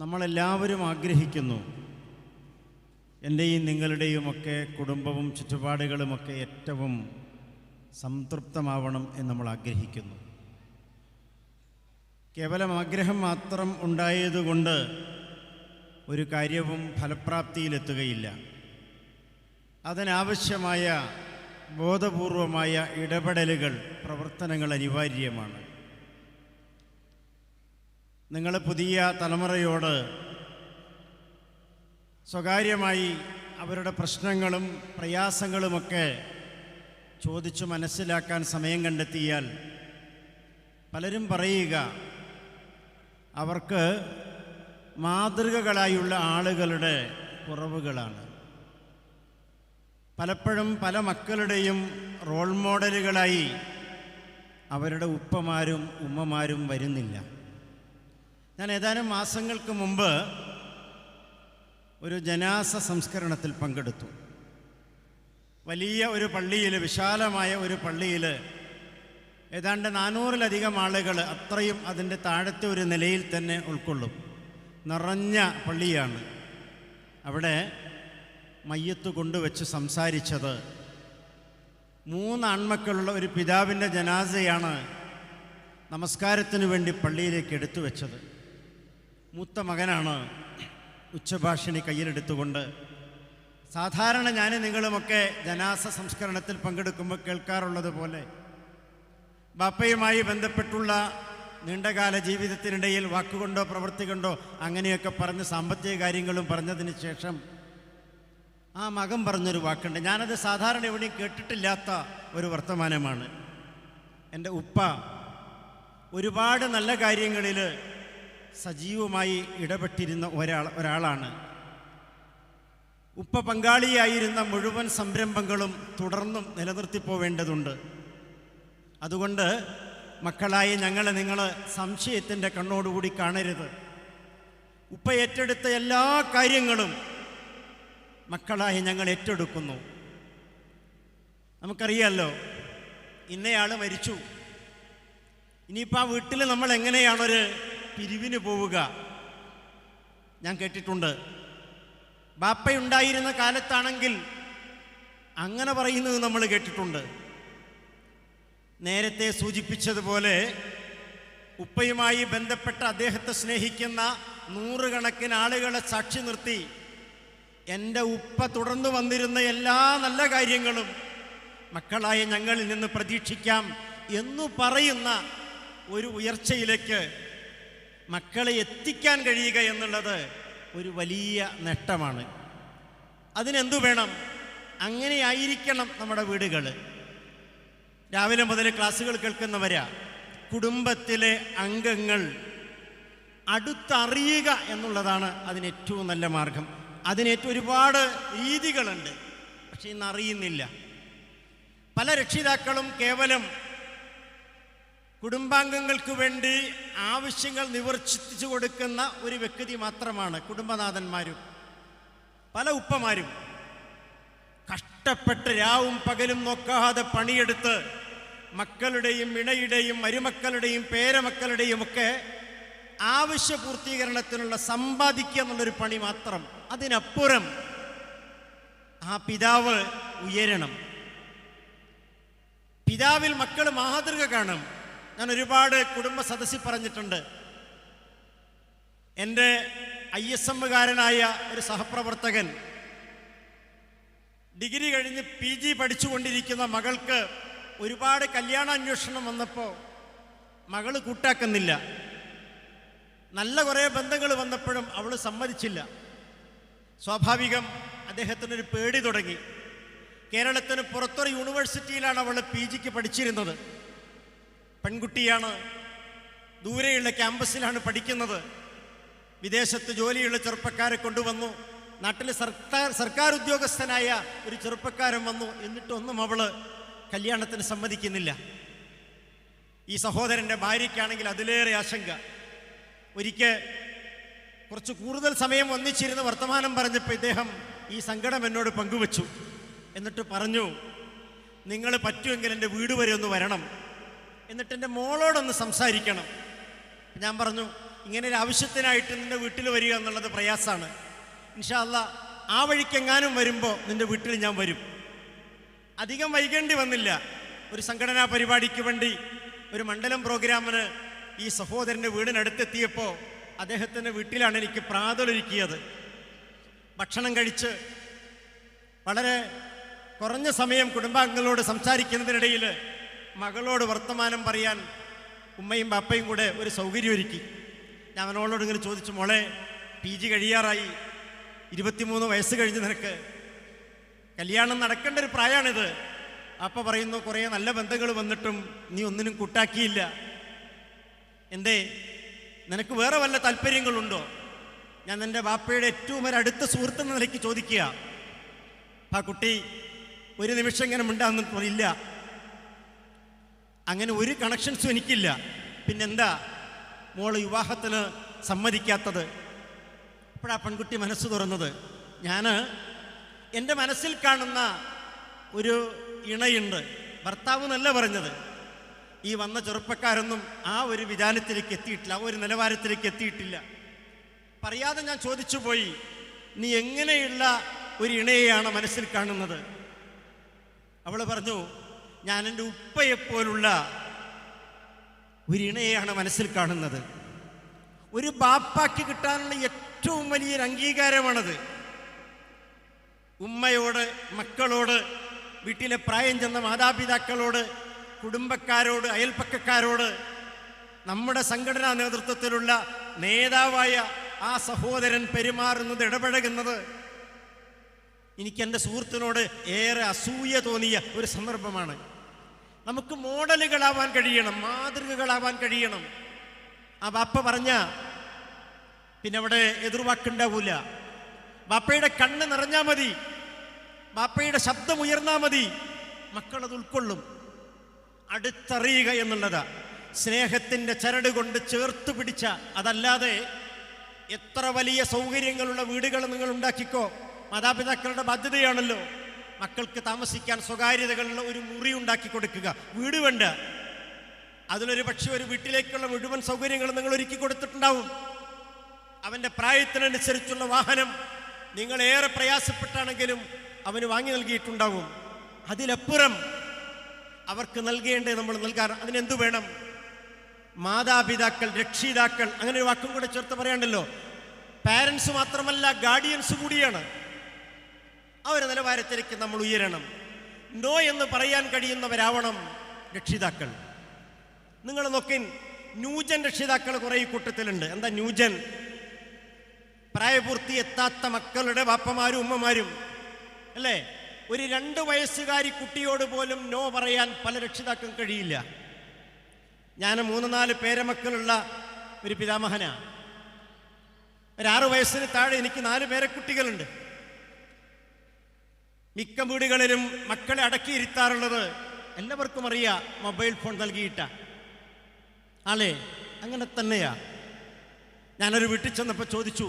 നമ്മളെല്ലാവരും ആഗ്രഹിക്കുന്നു എൻ്റെയും നിങ്ങളുടെയുമൊക്കെ കുടുംബവും ചുറ്റുപാടുകളുമൊക്കെ ഏറ്റവും സംതൃപ്തമാവണം എന്ന് നമ്മൾ ആഗ്രഹിക്കുന്നു. കേവലം ആഗ്രഹം മാത്രം ഉണ്ടായതുകൊണ്ട് ഒരു കാര്യവും ഫലപ്രാപ്തിയിലെത്തുകയില്ല. അതിനാവശ്യമായ ബോധപൂർവമായ ഇടപെടലുകൾ, പ്രവർത്തനങ്ങൾ അനിവാര്യമാണ്. നിങ്ങൾ പുതിയ തലമുറയോട് സ്വകാര്യമായി അവരുടെ പ്രശ്നങ്ങളും പ്രയാസങ്ങളുമൊക്കെ ചോദിച്ചു മനസ്സിലാക്കാൻ സമയം കണ്ടെത്തിയാൽ പലരും പറയുക അവർക്ക് മാതൃകകളായുള്ള ആളുകളുടെ കുറവുകളാണ്. പലപ്പോഴും പല മക്കളുടെയും റോൾ മോഡലുകളായി അവരുടെ ഉപ്പമാരും ഉമ്മമാരും വരുന്നില്ല. ഞാൻ ഏതാനും മാസങ്ങൾക്ക് മുമ്പ് ഒരു ജനാസ സംസ്കരണത്തിൽ പങ്കെടുത്തു. വലിയ ഒരു പള്ളിയിൽ, വിശാലമായ ഒരു പള്ളിയിൽ ഏതാണ്ട് 400-ലധികം ആളുകൾ, അത്രയും അതിൻ്റെ താഴത്തെ ഒരു നിലയിൽ തന്നെ ഉൾക്കൊള്ളും. നിറഞ്ഞ പള്ളിയാണ്. അവിടെ മയ്യത്ത് കൊണ്ടുവച്ച് സംസാരിച്ചത് 3 ആൺമക്കളുള്ള ഒരു പിതാവിൻ്റെ ജനാസയാണ് നമസ്കാരത്തിന് വേണ്ടി പള്ളിയിലേക്ക് എടുത്തു വെച്ചത്. മൂത്ത മകനാണ് ഉച്ചഭാഷിണി കയ്യിലെടുത്തുകൊണ്ട്, സാധാരണ ഞാനും നിങ്ങളുമൊക്കെ ജനാസ സംസ്കരണത്തിൽ പങ്കെടുക്കുമ്പോൾ കേൾക്കാറുള്ളത് പോലെ ബാപ്പയുമായി ബന്ധപ്പെട്ടുള്ള നീണ്ടകാല ജീവിതത്തിനിടയിൽ വാക്കുകൊണ്ടോ പ്രവൃത്തി കൊണ്ടോ അങ്ങനെയൊക്കെ പറഞ്ഞ് സാമ്പത്തിക കാര്യങ്ങളും പറഞ്ഞതിന് ശേഷം ആ മകൻ പറഞ്ഞൊരു വാക്കുണ്ട്. ഞാനത് സാധാരണ എവിടെയും കേട്ടിട്ടില്ലാത്ത ഒരു വർത്തമാനമാണ്. എൻ്റെ ഉപ്പ ഒരുപാട് നല്ല കാര്യങ്ങളിൽ സജീവമായി ഇടപെട്ടിരുന്ന ഒരാളാണ്. ഉപ്പ പങ്കാളിയായിരുന്ന മുഴുവൻ സംരംഭങ്ങളും തുടർന്നും നിലനിർത്തിപ്പോവേണ്ടതുണ്ട്. അതുകൊണ്ട് മക്കളായി നിങ്ങൾ സംശയത്തിൻ്റെ കണ്ണോടുകൂടി കാണരുത്. ഉപ്പ ഏറ്റെടുത്ത എല്ലാ കാര്യങ്ങളും മക്കളായി ഞങ്ങൾ ഏറ്റെടുക്കുന്നു. നമുക്കറിയാമല്ലോ, ഇന്നയാൾ മരിച്ചു, ഇനിയിപ്പോൾ ആ വീട്ടിൽ നമ്മൾ എങ്ങനെയാണൊരു പിരിവിന് പോവുക? ഞാൻ കേട്ടിട്ടുണ്ട്, ബാപ്പയുണ്ടായിരുന്ന കാലത്താണെങ്കിൽ അങ്ങനെ പറയുന്നത് നമ്മൾ കേട്ടിട്ടുണ്ട്. നേരത്തെ സൂചിപ്പിച്ചതുപോലെ ഉപ്പയുമായി ബന്ധപ്പെട്ട അദ്ദേഹത്തെ സ്നേഹിക്കുന്ന 100 കണക്കിന് ആളുകളെ സാക്ഷി നിർത്തി എൻ്റെ ഉപ്പ തുടർന്നു വന്നിരുന്ന എല്ലാ നല്ല കാര്യങ്ങളും മക്കളായ ഞങ്ങളിൽ നിന്ന് പ്രതീക്ഷിക്കാം എന്നു പറയുന്ന ഒരു ഉയർച്ചയിലേക്ക് മക്കളെ എത്തിക്കാൻ കഴിയുക എന്നുള്ളത് ഒരു വലിയ നേട്ടമാണ്. അതിനെന്തു വേണം? അങ്ങനെയായിരിക്കണം നമ്മുടെ വീടുകൾ. രാവിലെ മുതൽ ക്ലാസ്സുകൾ കേൾക്കുന്നവരാ, കുടുംബത്തിലെ അംഗങ്ങൾ അടുത്തറിയുക എന്നുള്ളതാണ് അതിന് ഏറ്റവും നല്ല മാർഗം. അതിനേറ്റവും ഒരുപാട് രീതികളുണ്ട്, പക്ഷെ ഇന്ന് അറിയുന്നില്ല. പല രക്ഷിതാക്കളും കേവലം കുടുംബാംഗങ്ങൾക്ക് വേണ്ടി ആവശ്യങ്ങൾ നിവർത്തിച്ചു കൊടുക്കുന്ന ഒരു വ്യക്തി മാത്രമാണ് കുടുംബനാഥന്മാരും. പല ഉപ്പമാരും കഷ്ടപ്പെട്ട് രാവും പകലും നോക്കാതെ പണിയെടുത്ത് മക്കളുടെയും ഇണയുടെയും മരുമക്കളുടെയും പേരമക്കളുടെയും ഒക്കെ ആവശ്യ പൂർത്തീകരണത്തിനുള്ള സമ്പാദിക്കുക എന്നുള്ളൊരു പണി മാത്രം. അതിനപ്പുറം ആ പിതാവ് ഉയരണം. പിതാവിൽ മക്കൾ മാതൃക കാണും. ഞാൻ ഒരുപാട് കുടുംബ സദസ്സിൽ പറഞ്ഞിട്ടുണ്ട്. എൻ്റെ ISM-കാരനായ ഒരു സഹപ്രവർത്തകൻ ഡിഗ്രി കഴിഞ്ഞ് PG പഠിച്ചുകൊണ്ടിരിക്കുന്ന മകൾക്ക് ഒരുപാട് കല്യാണാന്വേഷണം വന്നപ്പോൾ മകൾ കൂട്ടാക്കുന്നില്ല. നല്ല കുറേ ബന്ധങ്ങൾ വന്നപ്പോഴും അവൾ സമ്മതിച്ചില്ല. സ്വാഭാവികം അദ്ദേഹത്തിനൊരു പേടി തുടങ്ങി. കേരളത്തിന് പുറത്തൊരു യൂണിവേഴ്സിറ്റിയിലാണ് അവൾ PGക്ക് പഠിച്ചിരുന്നത്. പെൺകുട്ടിയാണ്, ദൂരെയുള്ള ക്യാമ്പസിലാണ് പഠിക്കുന്നത്. വിദേശത്ത് ജോലിയുള്ള ചെറുപ്പക്കാരെ കൊണ്ടുവന്നു. നാട്ടിൽ സർക്കാർ ഉദ്യോഗസ്ഥനായ ഒരു ചെറുപ്പക്കാരൻ വന്നു. എന്നിട്ടൊന്നും അവള് കല്യാണത്തിന് സമ്മതിക്കുന്നില്ല. ഈ സഹോദരൻ്റെ ഭാര്യയ്ക്കാണെങ്കിൽ അതിലേറെ ആശങ്ക. ഒരിക്കൽ കുറച്ച് കൂടുതൽ സമയം ഒന്നിച്ചിരുന്ന് വർത്തമാനം പറഞ്ഞപ്പോൾ ഇദ്ദേഹം ഈ സങ്കടം എന്നോട് പങ്കുവച്ചു. എന്നിട്ട് പറഞ്ഞു, നിങ്ങൾ പറ്റുമെങ്കിൽ എൻ്റെ വീട് വരെ ഒന്ന് വരണം, എന്നിട്ട് എൻ്റെ മോളോടൊന്ന് സംസാരിക്കണം. ഞാൻ പറഞ്ഞു, ഇങ്ങനെ ഒരു ആവശ്യത്തിനായിട്ട് നിൻ്റെ വീട്ടിൽ വരിക എന്നുള്ളത് പ്രയാസമാണ്. ഇൻഷാ അല്ലാഹ് ആ വഴിക്കെങ്ങാനും വരുമ്പോൾ നിൻ്റെ വീട്ടിൽ ഞാൻ വരും. അധികം വൈകേണ്ടി വന്നില്ല. ഒരു സംഘടനാ പരിപാടിക്ക് വേണ്ടി ഒരു മണ്ഡലം പ്രോഗ്രാമിന് ഈ സഹോദരൻ്റെ വീടിനടുത്തെത്തിയപ്പോൾ അദ്ദേഹത്തിൻ്റെ വീട്ടിലാണ് എനിക്ക് പ്രാതലൊരുക്കിയത്. ഭക്ഷണം കഴിച്ച് വളരെ കുറഞ്ഞ സമയം കുടുംബാംഗങ്ങളോട് സംസാരിക്കുന്നതിനിടയിൽ മകളോട് വർത്തമാനം പറയാൻ ഉമ്മയും ബാപ്പയും കൂടെ ഒരു സൗകര്യം ഒരുക്കി. ഞാൻ അവനോട് ഇങ്ങനെ ചോദിച്ചു, മോളെ PG കഴിയാറായി, 23 വയസ്സ് കഴിഞ്ഞ് നിനക്ക് കല്യാണം നടക്കേണ്ട ഒരു പ്രായമാണിത്. അപ്പ പറയുന്നു, കുറേ നല്ല ബന്ധങ്ങൾ വന്നിട്ടും നീ ഒന്നിനും കൂട്ടാക്കിയില്ല. എന്തേ, നിനക്ക് വേറെ വല്ല താല്പര്യങ്ങളുണ്ടോ? ഞാൻ എൻ്റെ ബാപ്പയുടെ ഏറ്റവും ഒരു അടുത്ത സുഹൃത്തെന്ന നിലയ്ക്ക് ചോദിക്കുക. ആ കുട്ടി ഒരു നിമിഷം ഇങ്ങനെ മിണ്ടാന്ന് ഇല്ല, അങ്ങനെ ഒരു കണക്ഷൻസും എനിക്കില്ല. പിന്നെന്താ മോള് വിവാഹത്തിന് സമ്മതിക്കാത്തത്? അപ്പോഴാ പെൺകുട്ടി മനസ്സ് തുറന്നത്. ഞാൻ എൻ്റെ മനസ്സിൽ കാണുന്ന ഒരു ഇണയുണ്ട്, ഭർത്താവ് എന്നല്ല പറഞ്ഞത്. ഈ വന്ന ചെറുപ്പക്കാരൊന്നും ആ ഒരു വിധാനത്തിലേക്ക് എത്തിയിട്ടില്ല, ആ ഒരു നിലവാരത്തിലേക്ക് എത്തിയിട്ടില്ല. പറയാതെ ഞാൻ ചോദിച്ചു പോയി, നീ എങ്ങനെയുള്ള ഒരു ഇണയെയാണ് മനസ്സിൽ കാണുന്നത്? അവൾ പറഞ്ഞു, ഞാൻ എൻ്റെ ഉപ്പയെപ്പോലുള്ള ഒരു ഇണയെയാണ് മനസ്സിൽ കാണുന്നത്. ഒരു ബാപ്പാക്ക് കിട്ടാനുള്ള ഏറ്റവും വലിയൊരു അംഗീകാരമാണത്. ഉമ്മയോട്, മക്കളോട്, വീട്ടിലെ പ്രായം ചെന്ന മാതാപിതാക്കളോട്, കുടുംബക്കാരോട്, അയൽപ്പക്കക്കാരോട്, നമ്മുടെ സംഘടനാ നേതൃത്വത്തിലുള്ള നേതാവായ ആ സഹോദരൻ പെരുമാറുന്നത്, ഇടപഴകുന്നത് എനിക്കെൻ്റെ സുഹൃത്തിനോട് ഏറെ അസൂയ തോന്നിയ ഒരു സന്ദർഭമാണ്. നമുക്ക് മോഡലുകളാവാൻ കഴിയണം, മാതൃകകളാവാൻ കഴിയണം. ആ ബാപ്പ പറഞ്ഞ പിന്നെ അവിടെ എതിർവാക്കുണ്ടാവൂല. ബാപ്പയുടെ കണ്ണ് നിറഞ്ഞാൽ മതി, ബാപ്പയുടെ ശബ്ദം ഉയർന്നാൽ മതി, മക്കളത് ഉൾക്കൊള്ളും. അടുത്തറിയുക എന്നുള്ളതാ സ്നേഹത്തിൻ്റെ ചരട് കൊണ്ട് ചേർത്ത് പിടിച്ച. അതല്ലാതെ എത്ര വലിയ സൗകര്യങ്ങളുള്ള വീടുകൾ നിങ്ങൾ ഉണ്ടാക്കിക്കോ, മാതാപിതാക്കളുടെ ബാധ്യതയാണല്ലോ മക്കൾക്ക് താമസിക്കാൻ സ്വകാര്യതകളുള്ള ഒരു മുറി ഉണ്ടാക്കി കൊടുക്കുക. വീട് വേണ്ട, അതിലൊരു പക്ഷേ ഒരു വീട്ടിലേക്കുള്ള മുഴുവൻ സൗകര്യങ്ങളും നിങ്ങൾ ഒരുക്കി കൊടുത്തിട്ടുണ്ടാവും. അവൻ്റെ പ്രായത്തിനനുസരിച്ചുള്ള വാഹനം നിങ്ങളേറെ പ്രയാസപ്പെട്ടാണെങ്കിലും അവന് വാങ്ങി നൽകിയിട്ടുണ്ടാവും. അതിലപ്പുറം അവർക്ക് നൽകേണ്ടത് നമ്മൾ നൽകാൻ. അതിനെന്തു വേണം? മാതാപിതാക്കൾ, രക്ഷിതാക്കൾ, അങ്ങനെ ഒരു വാക്കും കൂടെ ചേർത്ത് പറയാണ്ടല്ലോ. പാരൻസ് മാത്രമല്ല, ഗാർഡിയൻസ് കൂടിയാണ്. ആ ഒരു നിലവാരത്തിലേക്ക് നമ്മൾ ഉയരണം. നോ എന്ന് പറയാൻ കഴിയുന്നവരാവണം രക്ഷിതാക്കൾ. നിങ്ങൾ നോക്കി, ന്യൂജൻ രക്ഷിതാക്കൾ കുറേ ഈ കൂട്ടത്തിലുണ്ട്. എന്താ ന്യൂജൻ? പ്രായപൂർത്തി എത്താത്ത മക്കളുടെ ബാപ്പമാരും ഉമ്മമാരും അല്ലേ? ഒരു 2 വയസ്സുകാരി കുട്ടിയോട് പോലും നോ പറയാൻ പല രക്ഷിതാക്കൾക്കും കഴിയില്ല. ഞാൻ 3-4 പേരമക്കളുള്ള ഒരു പിതാമഹനാ. ഒരു 6 വയസ്സിന് താഴെ എനിക്ക് 4 പേരക്കുട്ടികളുണ്ട്. മിക്ക വീടുകളിലും മക്കളെ അടക്കിയിരുത്താറുള്ളത് എല്ലാവർക്കും അറിയാം, മൊബൈൽ ഫോൺ നൽകിയിട്ട ആളെ. അങ്ങനെ തന്നെയാ. ഞാനൊരു വീട്ടിൽ ചെന്നപ്പോൾ ചോദിച്ചു,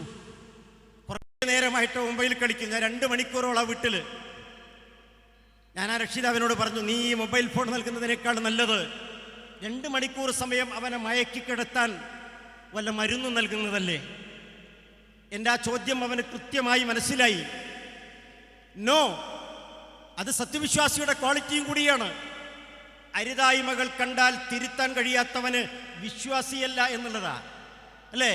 കുറേ നേരമായിട്ട് മൊബൈൽ കളിക്കും, ഞാൻ 2 മണിക്കൂറോളം വീട്ടിൽ. ഞാൻ ആ രക്ഷിതാവിനോട് പറഞ്ഞു, നീ ഈ മൊബൈൽ ഫോൺ നൽകുന്നതിനേക്കാൾ നല്ലത് 2 മണിക്കൂർ സമയം അവനെ മയക്കി കിടത്താൻ വല്ല മരുന്നും നൽകുന്നതല്ലേ. എൻ്റെ ആ ചോദ്യം അവന് കൃത്യമായി മനസ്സിലായി. നോ, അത് സത്യവിശ്വാസിയുടെ ക്വാളിറ്റിയും കൂടിയാണ്. അരുതായ്മകൾ കണ്ടാൽ തിരുത്താൻ കഴിയാത്തവന് വിശ്വാസിയല്ല എന്നുള്ളതാ അല്ലേ?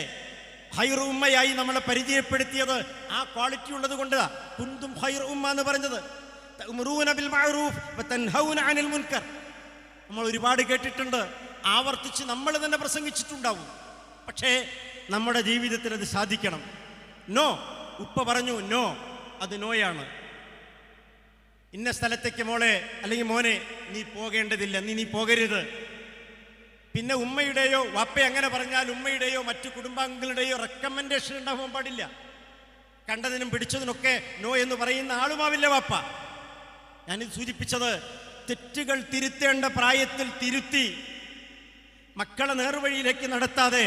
ഖൈർ ഉമ്മയായി നമ്മളെ പരിചയപ്പെടുത്തിയത് ആ ക്വാളിറ്റി ഉള്ളത് കൊണ്ടാ. കുന്തും ഖൈർ ഉമ്മ എന്ന് പറഞ്ഞത്. തഅ്മുറൂന ബിൽ മഅറൂഫ് വതൻഹൗന അനിൽ മുൻകർ. നമ്മൾ ഒരുപാട് കേട്ടിട്ടുണ്ട്, ആവർത്തിച്ച് നമ്മൾ തന്നെ പ്രസംഗിച്ചിട്ടുണ്ടാവും. പക്ഷേ നമ്മുടെ ജീവിതത്തിൽ അത് സാധിക്കണം. നോ, ഉപ്പ പറഞ്ഞു നോ, അത് നോയാണ്. ഇന്ന സ്ഥലത്തേക്ക് മോളെ അല്ലെങ്കിൽ മോനെ നീ പോകേണ്ടതില്ല, നീ പോകരുത്. പിന്നെ ഉമ്മയുടെയോ വാപ്പ അങ്ങനെ പറഞ്ഞാൽ ഉമ്മയുടെയോ മറ്റു കുടുംബാംഗങ്ങളുടെയോ റെക്കമെൻഡേഷൻ ഉണ്ടാവാൻ പാടില്ല. കണ്ടതിനും പിടിച്ചതിനൊക്കെ നോ എന്ന് പറയുന്ന ആളുമാവില്ല വാപ്പ. ഞാനിത് സൂചിപ്പിച്ചത്, തെറ്റുകൾ തിരുത്തേണ്ട പ്രായത്തിൽ തിരുത്തി മക്കളെ നേർവഴിയിലേക്ക് നടത്താതെ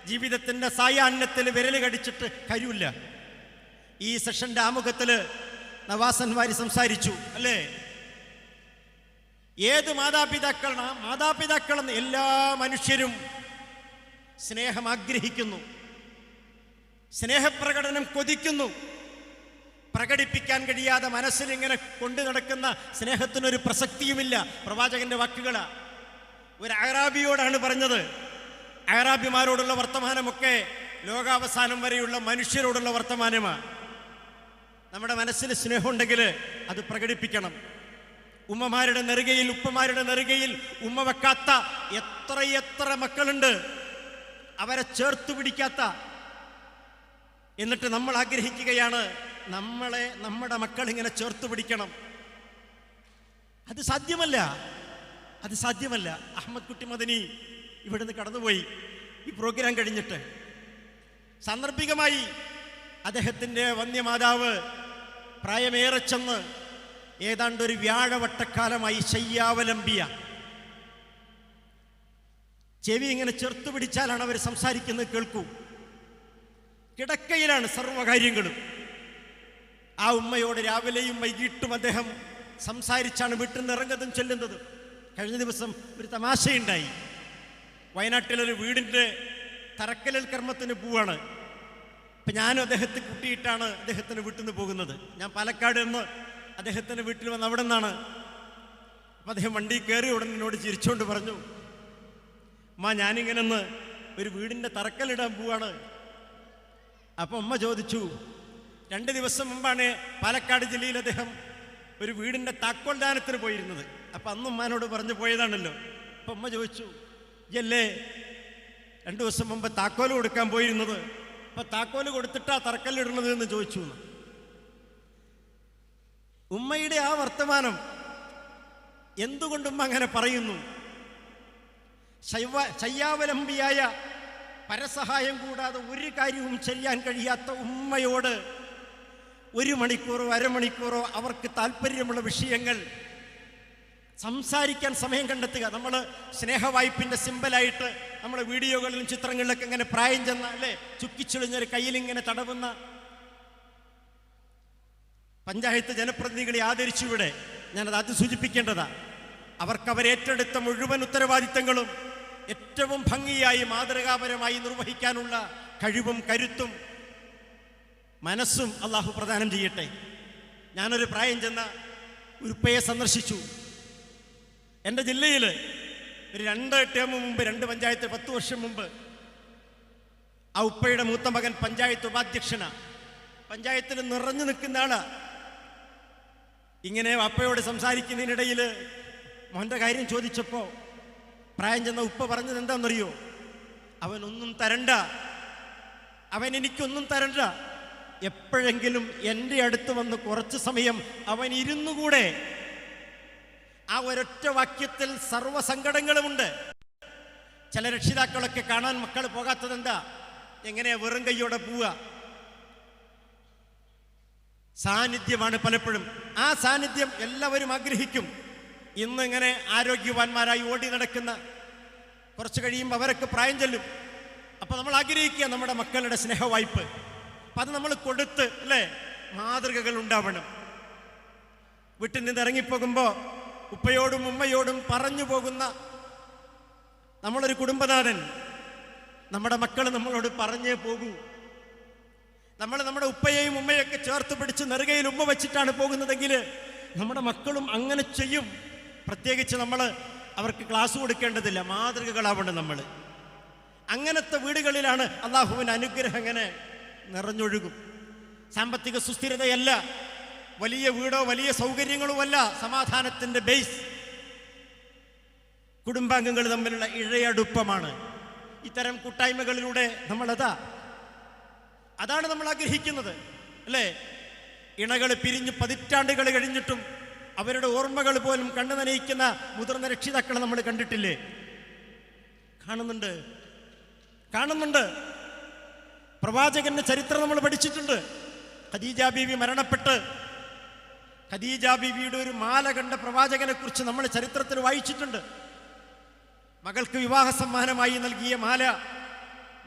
ജീവിതത്തിൻ്റെ സായാഹ്നത്തിൽ വിരൽ കടിച്ചിട്ട് കാര്യമില്ല. ഈ സെഷൻ്റെ ആമുഖത്തിൽ നവാസൻ വാരി സംസാരിച്ചു അല്ലേ? ഏത് മാതാപിതാക്കളെന്ന് എല്ലാ മനുഷ്യരും സ്നേഹം ആഗ്രഹിക്കുന്നു, സ്നേഹപ്രകടനം കൊതിക്കുന്നു. പ്രകടിപ്പിക്കാൻ കഴിയാതെ മനസ്സിലിങ്ങനെ കൊണ്ടു നടക്കുന്ന സ്നേഹത്തിനൊരു പ്രസക്തിയുമില്ല. പ്രവാചകന്റെ വാക്കുകളാ. ഒരു അറാബിയോടാണ് പറഞ്ഞത്. അറാബിമാരോടുള്ള വർത്തമാനമൊക്കെ ലോകാവസാനം വരെയുള്ള മനുഷ്യരോടുള്ള വർത്തമാനമാണ്. നമ്മുടെ മനസ്സിൽ സ്നേഹമുണ്ടെങ്കിൽ അത് പ്രകടിപ്പിക്കണം. ഉമ്മമാരുടെ നെറുകയിൽ, ഉപ്പമാരുടെ നെറുകയിൽ ഉമ്മ വെക്കാത്ത എത്രയെത്ര മക്കളുണ്ട്, അവരെ ചേർത്തു പിടിക്കാത്ത. എന്നിട്ട് നമ്മൾ ആഗ്രഹിക്കുകയാണ് നമ്മുടെ മക്കൾ ഇങ്ങനെ ചേർത്തു പിടിക്കണം. അത് സാധ്യമല്ല, അത് സാധ്യമല്ല. അഹമ്മദ് കുട്ടി മദനി ഇവിടുന്ന് കടന്നുപോയി ഈ പ്രോഗ്രാം കഴിഞ്ഞിട്ട്. സാന്ദർഭികമായി അദ്ദേഹത്തിൻ്റെ വന്യമാതാവ് പ്രായമേറെ ചെന്ന് ഏതാണ്ട് ഒരു വ്യാഴവട്ടക്കാലമായി ശയ്യാവലംബിയ. ചെവി ഇങ്ങനെ ചേർത്ത് പിടിച്ചാലാണ് അവർ സംസാരിക്കുന്നത് കേൾക്കൂ. കിടക്കയിലാണ് സർവ്വകാര്യങ്ങളും. ആ ഉമ്മയോട് രാവിലെയും വൈകിട്ടും അദ്ദേഹം സംസാരിച്ചാണ് വീട്ടിൽ നിന്ന് ഇറങ്ങുന്നതും ചെല്ലുന്നതും. കഴിഞ്ഞ ദിവസം ഒരു തമാശയുണ്ടായി. വയനാട്ടിലൊരു വീടിൻ്റെ തറക്കല്ലിൽ കർമ്മത്തിന് പോവാണ്. അപ്പം ഞാനും അദ്ദേഹത്തെ കൂട്ടിയിട്ടാണ് അദ്ദേഹത്തിൻ്റെ വീട്ടിൽ നിന്ന് പോകുന്നത്. ഞാൻ പാലക്കാട് നിന്ന് അദ്ദേഹത്തിൻ്റെ വീട്ടിൽ വന്ന് അവിടെ നിന്നാണ്. അപ്പം അദ്ദേഹം വണ്ടി കയറി ഉടനെ എന്നോട് ചിരിച്ചുകൊണ്ട് പറഞ്ഞു, അമ്മ ഞാനിങ്ങനെ ഒന്ന് ഒരു വീടിൻ്റെ തറക്കല്ലിടാൻ പോവാണ്. അപ്പം അമ്മ ചോദിച്ചു, 2 ദിവസം മുമ്പാണ് പാലക്കാട് ജില്ലയിൽ അദ്ദേഹം ഒരു വീടിൻ്റെ താക്കോൽ ദാനത്തിന് പോയിരുന്നത്. അപ്പം അന്ന് ഉമ്മാനോട് പറഞ്ഞു പോയതാണല്ലോ. അപ്പം അമ്മ ചോദിച്ചു, ഇല്ലേ 2 ദിവസം മുമ്പ് താക്കോൽ കൊടുക്കാൻ പോയിരുന്നത്, അപ്പം താക്കോൽ കൊടുത്തിട്ടാ തറക്കല്ലിടുന്നത് എന്ന് ചോദിച്ചു. ഉമ്മയുടെ ആ വർത്തമാനം എന്തുകൊണ്ട് ഉമ്മ അങ്ങനെ പറയുന്നു? ശയ്യാവലംബിയായ, പരസഹായം കൂടാതെ ഒരു കാര്യവും ചെയ്യാൻ കഴിയാത്ത ഉമ്മയോട് 1 മണിക്കൂറോ അരമണിക്കൂറോ അവർക്ക് താല്പര്യമുള്ള വിഷയങ്ങൾ സംസാരിക്കാൻ സമയം കണ്ടെത്തുക. നമ്മൾ സ്നേഹവായ്പിൻ്റെ സിമ്പലായിട്ട് നമ്മളെ വീഡിയോകളിലും ചിത്രങ്ങളിലൊക്കെ ഇങ്ങനെ പ്രായം ചെന്ന അല്ലേ ചുക്കിച്ചുളിഞ്ഞൊരു കയ്യിലിങ്ങനെ തടവുന്ന പഞ്ചായത്ത് ജനപ്രതിനിധികളെ ആദരിച്ചു. ഇവിടെ ഞാനത് ആദ്യം സൂചിപ്പിക്കേണ്ടതാ. അവർക്ക് അവരേറ്റെടുത്ത മുഴുവൻ ഉത്തരവാദിത്തങ്ങളും ഏറ്റവും ഭംഗിയായി മാതൃകാപരമായി നിർവഹിക്കാനുള്ള കഴിവും കരുത്തും മനസ്സും അള്ളാഹു പ്രദാനം ചെയ്യട്ടെ. ഞാനൊരു പ്രായം ചെന്ന ഉപ്പയെ സന്ദർശിച്ചു. എൻ്റെ ജില്ലയിൽ ഒരു 2 ടേം മുമ്പ് 2 പഞ്ചായത്ത് 10 വർഷം മുമ്പ് ആ ഉപ്പയുടെ മൂത്ത മകൻ പഞ്ചായത്ത് ഉപാധ്യക്ഷനാ. പഞ്ചായത്തിൽ നിറഞ്ഞു നിൽക്കുന്ന ആളാ. ഇങ്ങനെ അപ്പയോട് സംസാരിക്കുന്നതിനിടയിൽ മോൻ്റെ കാര്യം ചോദിച്ചപ്പോൾ പ്രായം ചെന്ന ഉപ്പ പറഞ്ഞത് എന്താണെന്നറിയോ? അവനൊന്നും തരണ്ട, അവൻ എനിക്കൊന്നും തരണ്ട, എപ്പോഴെങ്കിലും എൻ്റെ അടുത്ത് വന്ന് കുറച്ച് സമയം അവൻ ഇരുന്നുകൂടെ. ആ ഒരൊറ്റ വാക്യത്തിൽ സർവ്വസങ്കടങ്ങളുമുണ്ട്. ചില രക്ഷിതാക്കളൊക്കെ കാണാൻ മക്കൾ പോകാത്തത് എന്താ? എങ്ങനെയാ വെറും കൈയോടെ പോവുക? സാന്നിധ്യമാണ് പലപ്പോഴും. ആ സാന്നിധ്യം എല്ലാവരും ആഗ്രഹിക്കും. ഇന്നിങ്ങനെ ആരോഗ്യവാന്മാരായി ഓടി നടക്കുന്ന കുറച്ച് കഴിയുമ്പോൾ അവരൊക്കെ പ്രായം ചെല്ലും. അപ്പം നമ്മൾ ആഗ്രഹിക്കുക നമ്മുടെ മക്കളുടെ സ്നേഹവായ്പ്. അപ്പം അത് നമ്മൾ കൊടുത്ത് അല്ലേ മാതൃകകൾ ഉണ്ടാവണം. വീട്ടിൽ നിന്ന് ഇറങ്ങിപ്പോകുമ്പോൾ ഉപ്പയോടും ഉമ്മയോടും പറഞ്ഞു പോകുന്ന നമ്മളൊരു കുടുംബനാഥൻ. നമ്മുടെ മക്കൾ നമ്മളോട് പറഞ്ഞേ പോകൂ. നമ്മൾ നമ്മുടെ ഉപ്പയെയും ഉമ്മയൊക്കെ ചേർത്ത് പിടിച്ച് നെറുകയിൽ ഉമ്മ വെച്ചിട്ടാണ് പോകുന്നതെങ്കിൽ നമ്മുടെ മക്കളും അങ്ങനെ ചെയ്യും. പ്രത്യേകിച്ച് നമ്മൾ അവർക്ക് ക്ലാസ് കൊടുക്കേണ്ടതില്ല, മാതൃകകളാവണം നമ്മൾ. അങ്ങനത്തെ വീടുകളിലാണ് അള്ളാഹുവിൻ്റെ അനുഗ്രഹം അങ്ങനെ നിറഞ്ഞൊഴുകും. സാമ്പത്തിക സുസ്ഥിരതയല്ല, വലിയ വീടോ വലിയ സൗകര്യങ്ങളുമല്ല സമാധാനത്തിൻ്റെ ബേസ്. കുടുംബാംഗങ്ങൾ തമ്മിലുള്ള ഇഴയടുപ്പമാണ്. ഇത്തരം കൂട്ടായ്മകളിലൂടെ അതാണ് നമ്മൾ ആഗ്രഹിക്കുന്നത് അല്ലേ? ഇണകൾ പിരിഞ്ഞ് പതിറ്റാണ്ടുകൾ കഴിഞ്ഞിട്ടും അവരുടെ ഓർമ്മകൾ പോലും കണ്ണു നനയിക്കുന്ന മുതിർന്ന രക്ഷിതാക്കളെ നമ്മൾ കണ്ടിട്ടില്ലേ? കാണുന്നുണ്ട്. പ്രവാചകന്റെ ചരിത്രം നമ്മൾ പഠിച്ചിട്ടുണ്ട്. ഖദീജ ബീവി മരണപ്പെട്ട് ഖദീജ ബീവിയുടെ ഒരു മാല കണ്ട പ്രവാചകനെ കുറിച്ച് നമ്മൾ ചരിത്രത്തിൽ വായിച്ചിട്ടുണ്ട്. മകൾക്ക് വിവാഹ സമ്മാനമായി നൽകിയ മാല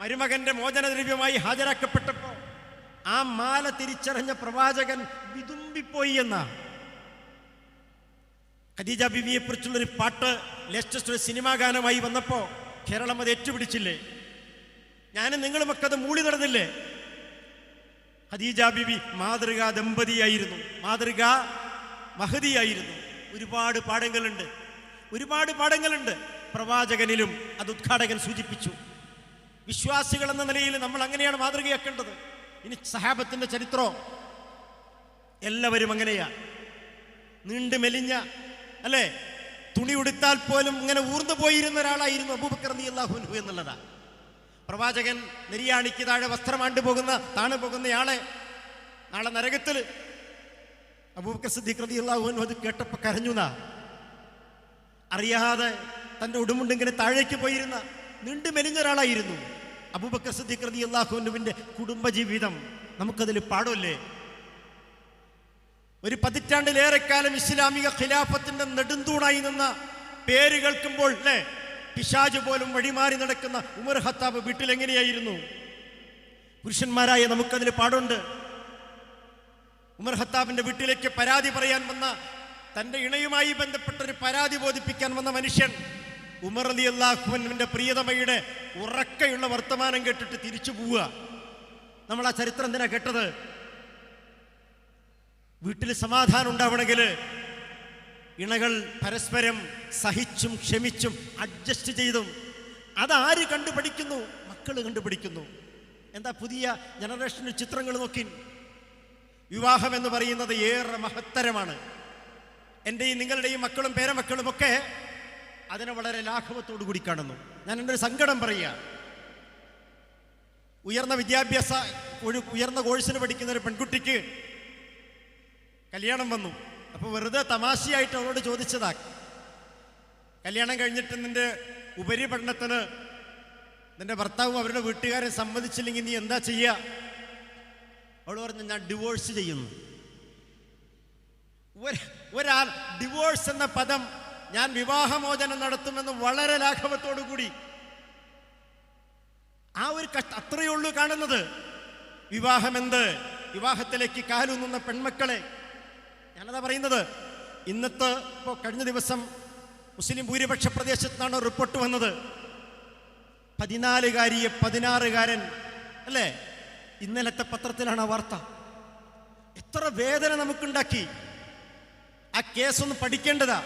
മരുമകന്റെ മോചനദ്രവ്യമായി ഹാജരാക്കപ്പെട്ടപ്പോൾ ആ മാല തിരിച്ചറിഞ്ഞ പ്രവാചകൻ വിതുമ്പിപ്പോയി എന്നാണ്. ഖദീജ ബീവിയെ കുറിച്ചുള്ളൊരു പാട്ട് ലേറ്റസ്റ്റ് ഒരു സിനിമാ ഗാനമായി വന്നപ്പോൾ കേരളം അത് ഏറ്റുപിടിച്ചില്ലേ? ഞാനും നിങ്ങളുമൊക്കെ അത് മൂളി നടന്നില്ലേ? ഖദീജ ബിബി മാതൃകാ ദമ്പതിയായിരുന്നു, മാതൃകാ മഹദിയായിരുന്നു. ഒരുപാട് പാഠങ്ങളുണ്ട് പ്രവാചകനിലും. അത് ഉദ്ഘാടകൻ സൂചിപ്പിച്ചു. വിശ്വാസികൾ എന്ന നിലയിൽ നമ്മൾ അങ്ങനെയാണ് മാതൃകയാക്കേണ്ടത്. ഇനി സഹാബത്തിന്റെ ചരിത്രം, എല്ലാവരും അങ്ങനെയാണ്. നീണ്ടു മെലിഞ്ഞ, അല്ലേ, തുണി ഉടുത്താൽ പോലും ഇങ്ങനെ ഊർന്നു പോയിരുന്ന ഒരാളായിരുന്നു അബൂബക്കർ റളിയല്ലാഹു അൻഹു എന്നുള്ളതാണ്. പ്രവാചകൻ നെരിയാണിക്ക് താഴെ വസ്ത്രം താണു പോകുന്നയാളെ നാളെ നരകത്തിൽ അബൂബക്കർ സിദ്ദീഖ് റളിയല്ലാഹു അൻഹു അത് കേട്ടപ്പോൾ കരഞ്ഞുനാ. അറിയാതെ തൻ്റെ ഉടുമുണ്ടിങ്ങനെ താഴേക്ക് പോയിരുന്ന നീണ്ടു മെലിഞ്ഞ ഒരാളായിരുന്നു അബൂബക്കർ സിദ്ദീഖ് റളിയല്ലാഹു അൻഹുവിൻ്റെ കുടുംബജീവിതം. നമുക്കതിൽ പാടല്ലേ? ഒരു പതിറ്റാണ്ടിലേറെക്കാലം ഇസ്ലാമിക ഖിലാഫത്തിന്റെ നെടുന്തൂണായി നിന്ന പേര് കേൾക്കുമ്പോൾ അല്ലേ, പിശാച് പോലും വഴിമാറി നടക്കുന്ന ഉമർ ഖത്താബ് വീട്ടിൽ എങ്ങനെയായിരുന്നു? പുരുഷന്മാരായ നമുക്കതിൽ പാടുണ്ട്. ഉമർ ഖത്താബിന്റെ വീട്ടിലേക്ക് പരാതി പറയാൻ വന്ന, തൻ്റെ ഇണയുമായി ബന്ധപ്പെട്ട ഒരു പരാതി ബോധിപ്പിക്കാൻ വന്ന മനുഷ്യൻ ഉമർ റളിയല്ലാഹു അൻഹുവിന്റെ പ്രിയതമയുടെ ഉറക്കെയുള്ള വർത്തമാനം കേട്ടിട്ട് തിരിച്ചു പോവുക. നമ്മൾ ആ ചരിത്രം എന്തിനാ കേട്ടത്? വീട്ടിൽ സമാധാനം ഉണ്ടാവണമെങ്കിൽ ഇണകൾ പരസ്പരം സഹിച്ചും ക്ഷമിച്ചും അഡ്ജസ്റ്റ് ചെയ്തും. അതാര് കണ്ടുപഠിക്കുന്നു? മക്കൾ കണ്ടുപിടിക്കുന്നു. എന്താ പുതിയ ജനറേഷനിൽ ചിത്രങ്ങൾ നോക്കി. വിവാഹം എന്ന് പറയുന്നത് ഏറെ മഹത്തരമാണ്. എൻ്റെയും നിങ്ങളുടെയും മക്കളും പേരമക്കളും ഒക്കെ അതിനെ വളരെ ലാഘവത്തോടു കൂടി കാണുന്നു. ഞാൻ എൻ്റെ ഒരു സങ്കടം പറയുക. ഉയർന്ന കോഴ്സിന് പഠിക്കുന്ന ഒരു പെൺകുട്ടിക്ക് കല്യാണം വന്നു. അപ്പോൾ വെറുതെ തമാശയായിട്ട് അവളോട് ചോദിച്ചതാ, കല്യാണം കഴിഞ്ഞിട്ട് നിന്റെ ഉപരിപഠനത്തിന് നിന്റെ ഭർത്താവും അവരുടെ വീട്ടുകാരെ സമ്മതിച്ചില്ലെങ്കിൽ നീ എന്താ ചെയ്യുക? അവൾ പറഞ്ഞു, ഞാൻ ഡിവോഴ്സ് ചെയ്യുന്നു. ഒരാൾ ഡിവോഴ്സ് എന്ന പദം, ഞാൻ വിവാഹമോചനം നടത്തുമെന്ന് വളരെ ലാഘവത്തോടു കൂടി, ആ ഒരു അത്രയേ ഉള്ളൂ കാണുന്നത്. വിവാഹമെന്ത്? വിവാഹത്തിലേക്ക് കാലൂന്നുന്ന പെൺമക്കളെ ഞാനതാ പറയുന്നത്. ഇപ്പോൾ കഴിഞ്ഞ ദിവസം മുസ്ലിം ഭൂരിപക്ഷ പ്രദേശത്താണ് റിപ്പോർട്ട് വന്നത്. 14-കാരിയെ 16-കാരൻ, അല്ലേ? ഇന്നലത്തെ പത്രത്തിലാണ് ആ വാർത്ത. എത്ര വേദന നമുക്കുണ്ടാക്കി. ആ കേസൊന്ന് പഠിക്കേണ്ടതാ.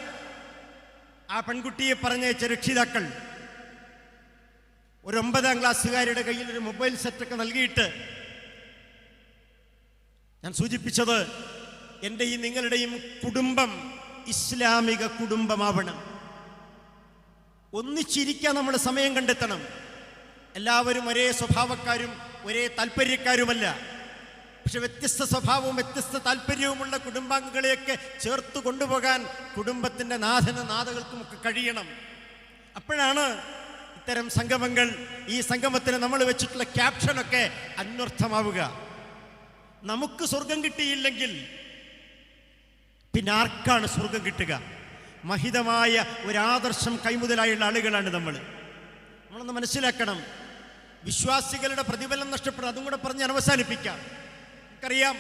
ആ പെൺകുട്ടിയെ പറഞ്ഞയച്ച രക്ഷിതാക്കൾ ഒരു 9ാം ക്ലാസ്സുകാരുടെ കയ്യിൽ ഒരു മൊബൈൽ സെറ്റൊക്കെ നൽകിയിട്ട്, ഞാൻ സൂചിപ്പിച്ചത്, എൻ്റെയും നിങ്ങളുടെയും കുടുംബം ഇസ്ലാമിക കുടുംബമാവണം. ഒന്നിച്ചിരിക്കാൻ നമ്മൾ സമയം കണ്ടെത്തണം. എല്ലാവരും ഒരേ സ്വഭാവക്കാരും ഒരേ താല്പര്യക്കാരുമല്ല. പക്ഷെ വ്യത്യസ്ത സ്വഭാവവും വ്യത്യസ്ത താല്പര്യവുമുള്ള കുടുംബാംഗങ്ങളെയൊക്കെ ചേർത്ത് കൊണ്ടുപോകാൻ കുടുംബത്തിൻ്റെ നാഥകൾക്കുമൊക്കെ കഴിയണം. അപ്പോഴാണ് ഇത്തരം സംഗമങ്ങൾ, ഈ സംഗമത്തിന് നമ്മൾ വെച്ചിട്ടുള്ള ക്യാപ്ഷനൊക്കെ അന്വർത്ഥമാവുക. നമുക്ക് സ്വർഗം കിട്ടിയില്ലെങ്കിൽ പിന്നെ ആർക്കാണ് സ്വർഗം കിട്ടുക? മഹിതമായ ഒരാദർശം കൈമുതലായുള്ള ആളുകളാണ് നമ്മളൊന്ന് മനസ്സിലാക്കണം. വിശ്വാസികളുടെ പ്രതിഫലം നഷ്ടപ്പെടും. അതും കൂടെ പറഞ്ഞ് ഞാൻ അവസാനിപ്പിക്കാം. നമുക്കറിയാം,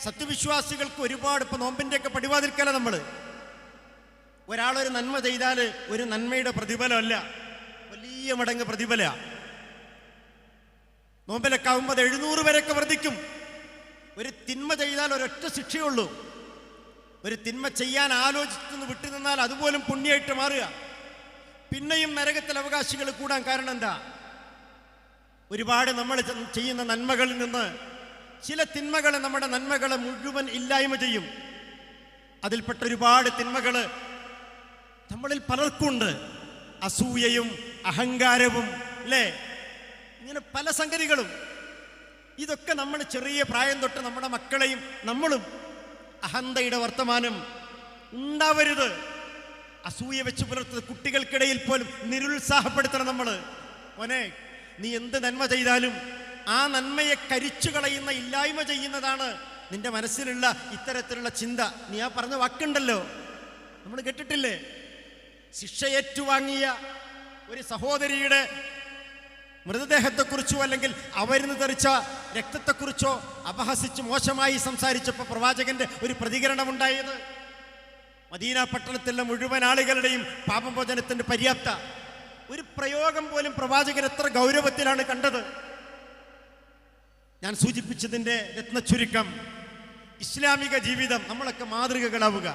സത്യവിശ്വാസികൾക്ക് ഒരുപാട്, ഇപ്പം നോമ്പിൻ്റെയൊക്കെ പടിവാതിൽക്കല ഒരാളൊരു നന്മ ചെയ്താൽ ഒരു നന്മയുടെ പ്രതിഫലമല്ല, വലിയ മടങ്ങ് പ്രതിഫല. നോമ്പിലൊക്കെ ആകുമ്പോൾ 700 വരെയൊക്കെ വർദ്ധിക്കും. ഒരു തിന്മ ചെയ്താൽ ഒരൊറ്റ ശിക്ഷയുള്ളൂ. ഒരു തിന്മ ചെയ്യാൻ ആലോചിച്ചെന്ന് വിട്ടുനിന്നാൽ അതുപോലും പുണ്യമായിട്ട് മാറുക. പിന്നെയും നരകത്തിൽ അവകാശികൾ കൂടാൻ കാരണം എന്താ? ഒരുപാട് നമ്മൾ ചെയ്യുന്ന നന്മകളിൽ നിന്ന് ചില തിന്മകൾ നമ്മുടെ നന്മകളെ മുഴുവൻ ഇല്ലായ്മ ചെയ്യും. അതിൽപ്പെട്ട ഒരുപാട് തിന്മകൾ നമ്മളിൽ പലർക്കുണ്ട്. അസൂയയും അഹങ്കാരവും, അല്ലേ? ഇങ്ങനെ പല സംഗതികളും. ഇതൊക്കെ നമ്മൾ ചെറിയ പ്രായം തൊട്ട് നമ്മുടെ മക്കളെയും നമ്മളും അഹന്തയുടെ വർത്തമാനം ഉണ്ടാവരുത്. അസൂയ വെച്ച് പുലർത്തുന്ന കുട്ടികൾക്കിടയിൽ പോലും നിരുത്സാഹപ്പെടുത്തണം നമ്മൾ. മോനെ, നീ എന്ത് നന്മ ചെയ്താലും ആ നന്മയെ കരിച്ചു കളയുന്ന, ഇല്ലായ്മ ചെയ്യുന്നതാണ് നിന്റെ മനസ്സിലുള്ള ഇത്തരത്തിലുള്ള ചിന്ത. നീ ആ പറഞ്ഞ വാക്കുണ്ടല്ലോ, നമ്മൾ കേട്ടിട്ടില്ലേ? ശിക്ഷ ഏറ്റുവാങ്ങിയ ഒരു സഹോദരിയുടെ മൃതദേഹത്തെക്കുറിച്ചോ അല്ലെങ്കിൽ അവരിൽ നിന്ന് തെറിച്ച രക്തത്തെക്കുറിച്ചോ അപഹസിച്ച് മോശമായി സംസാരിച്ചപ്പോൾ പ്രവാചകന്റെ ഒരു പ്രതികരണമുണ്ടായത്. മദീന പട്ടണത്തിലെ മുഴുവൻ ആളുകളുടെയും പാപമോചനത്തിന്റെ പര്യാപ്ത ഒരു പ്രയോഗം പോലും പ്രവാചകൻ എത്ര ഗൗരവത്തിലാണ് കണ്ടത്. ഞാൻ സൂചിപ്പിച്ചതിൻ്റെ രത്നച്ചുരുക്കം, ഇസ്ലാമിക ജീവിതം നമ്മളൊക്കെ മാതൃകകളാവുക.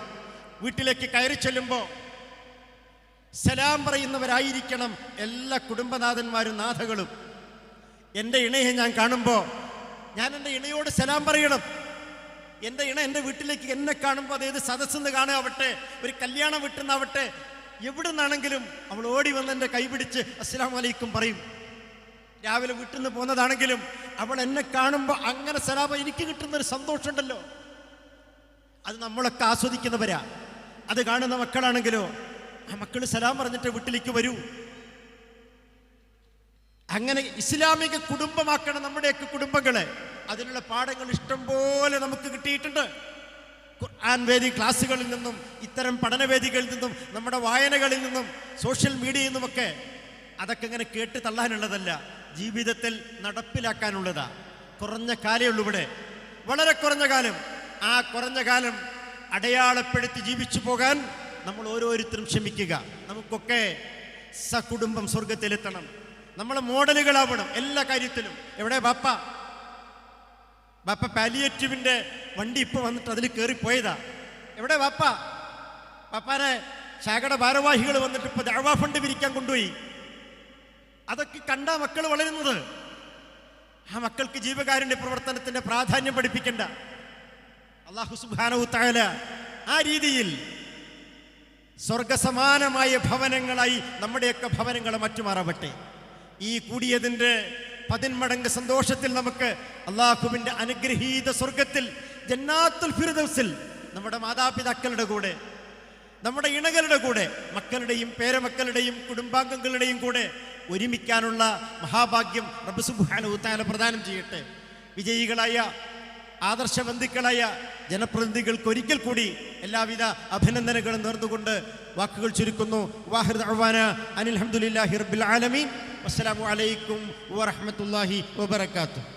വീട്ടിലേക്ക് കയറി ചെല്ലുമ്പോൾ സലാം പറയുന്നവരായിരിക്കണം എല്ലാ കുടുംബനാഥന്മാരും നാഥകളും. എൻ്റെ ഇണയെ ഞാൻ കാണുമ്പോൾ ഞാൻ എൻ്റെ ഇണയോട് സലാം പറയണം. എൻ്റെ ഇണ എൻ്റെ വീട്ടിലേക്ക് എന്നെ കാണുമ്പോൾ, അതായത് സദസ്സെന്ന് കാണുകയാവട്ടെ, ഒരു കല്യാണം വീട്ടുന്നാവട്ടെ, എവിടെ നിന്നാണെങ്കിലും അവൾ ഓടി വന്ന് എൻ്റെ കൈപിടിച്ച് അസ്സലാമു അലൈക്കും പറയും. രാവിലെ വീട്ടിൽ നിന്ന് പോകുന്നതാണെങ്കിലും അവൾ എന്നെ കാണുമ്പോൾ അങ്ങനെ സലാം, എനിക്ക് കിട്ടുന്നൊരു സന്തോഷമുണ്ടല്ലോ, അത് നമ്മളൊക്കെ ആസ്വദിക്കുന്നവരാ. അത് കാണുന്ന മക്കളാണെങ്കിലോ ആ മക്കൾ സലാം പറഞ്ഞിട്ട് വീട്ടിലേക്ക് വരൂ. അങ്ങനെ ഇസ്ലാമിക കുടുംബമാക്കണം നമ്മുടെയൊക്കെ കുടുംബങ്ങളെ. അതിനുള്ള പാഠങ്ങൾ ഇഷ്ടം പോലെ നമുക്ക് കിട്ടിയിട്ടുണ്ട്. ഖുർആൻ വേദി ക്ലാസ്സുകളിൽ നിന്നും, ഇത്തരം പഠനവേദികളിൽ നിന്നും, നമ്മുടെ വായനകളിൽ നിന്നും, സോഷ്യൽ മീഡിയയിൽ നിന്നുമൊക്കെ. അതൊക്കെ ഇങ്ങനെ കേട്ട് തള്ളാനുള്ളതല്ല, ജീവിതത്തിൽ നടപ്പിലാക്കാനുള്ളതാ. കുറഞ്ഞ കാലേ ഉള്ളൂ ഇവിടെ, വളരെ കുറഞ്ഞ കാലം. ആ കുറഞ്ഞ കാലം അടയാളപ്പെടുത്തി ജീവിച്ചു പോകാൻ നമ്മൾ ഓരോരുത്തരും ശ്രമിക്കുക. നമുക്കൊക്കെ സകുടുംബം സ്വർഗത്തിലെത്തണം. നമ്മൾ മോഡലുകളാവണം എല്ലാ കാര്യത്തിലും. എവിടെ ബാപ്പ പാലിയേറ്റീവിൻ്റെ വണ്ടി ഇപ്പോൾ വന്നിട്ട് അതിൽ കയറിപ്പോയതാ. എവിടെ പാപ്പാനെ ശാഖയുടെ ഭാരവാഹികൾ വന്നിട്ട് ഇപ്പോൾ ദഅ്വാ ഫണ്ട് പിരിക്കാൻ കൊണ്ടുപോയി. അതൊക്കെ കണ്ടാ മക്കൾ വളരുന്നത്. ആ മക്കൾക്ക് ജീവകാരുണ്യ പ്രവർത്തനത്തിൻ്റെ പ്രാധാന്യം പഠിപ്പിക്കണ്ട. അല്ലാഹു സുബ്ഹാനഹു തആല ആ രീതിയിൽ സ്വർഗസമാനമായ ഭവനങ്ങളായി നമ്മുടെയൊക്കെ ഭവനങ്ങളെ മാറ്റുമാറാവട്ടെ. ഈ കൂടിയതിൻ്റെ 10 മടങ്ങ് സന്തോഷത്തിൽ നമുക്ക് അല്ലാഹുവിൻ്റെ അനുഗ്രഹീത സ്വർഗത്തിൽ ജന്നാത്തുൽ ഫിർദൗസിൽ നമ്മുടെ മാതാപിതാക്കളുടെ കൂടെ, നമ്മുടെ ഇണകളുടെ കൂടെ, മക്കളുടെയും പേരമക്കളുടെയും കുടുംബാംഗങ്ങളുടെയും കൂടെ ഒരുമിക്കാനുള്ള മഹാഭാഗ്യം റബ്ബ് സുബ്ഹാനഹു തആല പ്രദാനം ചെയ്യട്ടെ. വിജയികളായ ആദർശബന്ധുക്കളായ ജനപ്രതിനിധികൾക്ക് ഒരിക്കൽ കൂടി എല്ലാവിധ അഭിനന്ദനങ്ങളും നേർന്നുകൊണ്ട് വാക്കുകൾ ചുരുക്കുന്നു. വാഹിർ ദഅ്വാനാ അനിൽ ഹംദുലില്ലാഹി റബ്ബിൽ ആലമീൻ. വസ്സലാമു അലൈക്കും വറഹ്മത്തുള്ളാഹി വബറകാതുഹു.